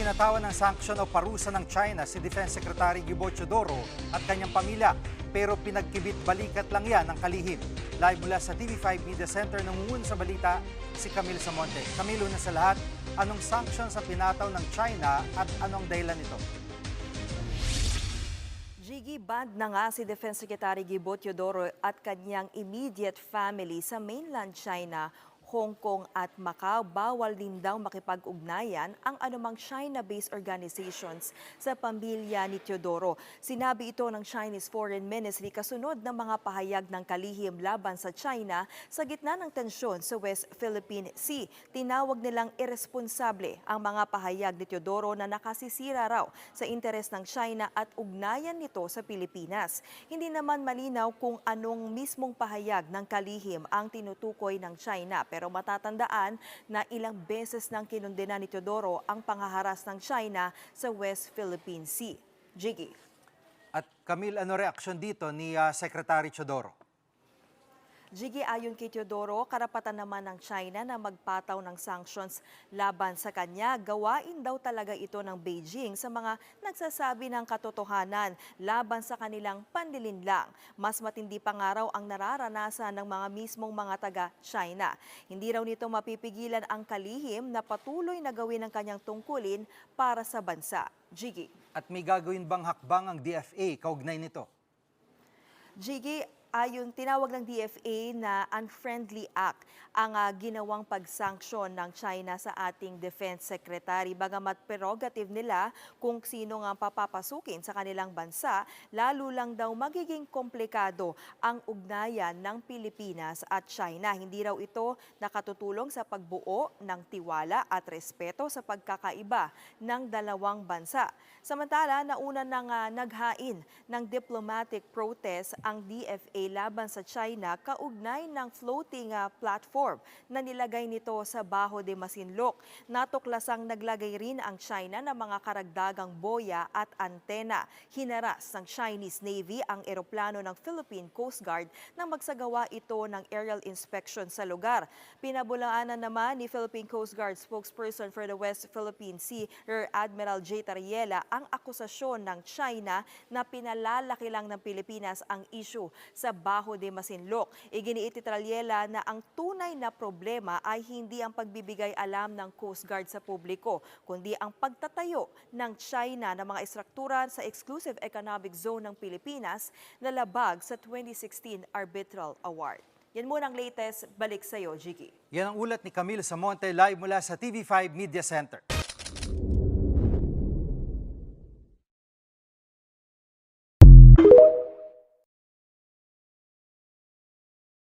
Binatawan ng sanksyon o parusa ng China si Defense Secretary Guo Teodoro at kanyang pamilya, pero pinagkibit-balikat lang yan ng kalihim. Live mula sa TV5 Media Center, nangungun sa balita si Camille Samonte. Camille, una sa lahat, anong sanksyon sa pinataw ng China at anong dahilan nito? Gigi, banned na nga si Defense Secretary Guo Teodoro at kanyang immediate family sa mainland China, Hong Kong at Macau. Bawal din daw makipag-ugnayan ang anumang China-based organizations sa pamilya ni Teodoro. Sinabi ito ng Chinese Foreign Ministry kasunod ng mga pahayag ng kalihim laban sa China sa gitna ng tensyon sa West Philippine Sea. Tinawag nilang irresponsable ang mga pahayag ni Teodoro na nakasisira raw sa interes ng China at ugnayan nito sa Pilipinas. Hindi naman malinaw kung anong mismong pahayag ng kalihim ang tinutukoy ng China. Pero matatandaan na ilang beses nang kinundena ni Teodoro ang panghaharas ng China sa West Philippine Sea. Gigi. At Camille, ano reaksyon dito ni Secretary Teodoro? Gigi, ayon kay Teodoro, karapatan naman ng China na magpataw ng sanctions laban sa kanya. Gawain daw talaga ito ng Beijing sa mga nagsasabi ng katotohanan laban sa kanilang panlilinlang. Mas matindi pa nga raw ang nararanasan ng mga mismong mga taga-China. Hindi raw nito mapipigilan ang kalihim na patuloy na gawin ang kanyang tungkulin para sa bansa. Gigi. At may gagawin bang hakbang ang DFA kaugnay nito? Gigi, ayon tinawag ng DFA na unfriendly act ang ginawang pagsanksyon ng China sa ating Defense Secretary. Bagamat prerogative nila kung sino nga papapasukin sa kanilang bansa, lalo lang daw magiging komplikado ang ugnayan ng Pilipinas at China. Hindi raw ito nakatutulong sa pagbuo ng tiwala at respeto sa pagkakaiba ng dalawang bansa. Samantala, nauna nang naghain ng diplomatic protest ang DFA laban sa China kaugnay ng floating platform na nilagay nito sa Baho de Masinloc. Natuklasang naglagay rin ang China ng mga karagdagang boya at antena. Hinaras ng Chinese Navy ang eroplano ng Philippine Coast Guard nang magsagawa ito ng aerial inspection sa lugar. Pinabulaanan naman ni Philippine Coast Guard spokesperson for the West Philippine Sea, Rear Admiral J. Tariela, ang akusasyon ng China na pinalalaki lang ng Pilipinas ang issue sa Baho de Masinloc. Iginiit ni Tariela na ang tunay na problema ay hindi ang pagbibigay alam ng Coast Guard sa publiko, kundi ang pagtatayo ng China ng mga istruktura sa Exclusive Economic Zone ng Pilipinas na labag sa 2016 Arbitral Award. Yan muna ang latest. Balik sa iyo, Gigi. Yan ang ulat ni Camille Samonte live mula sa TV5 Media Center.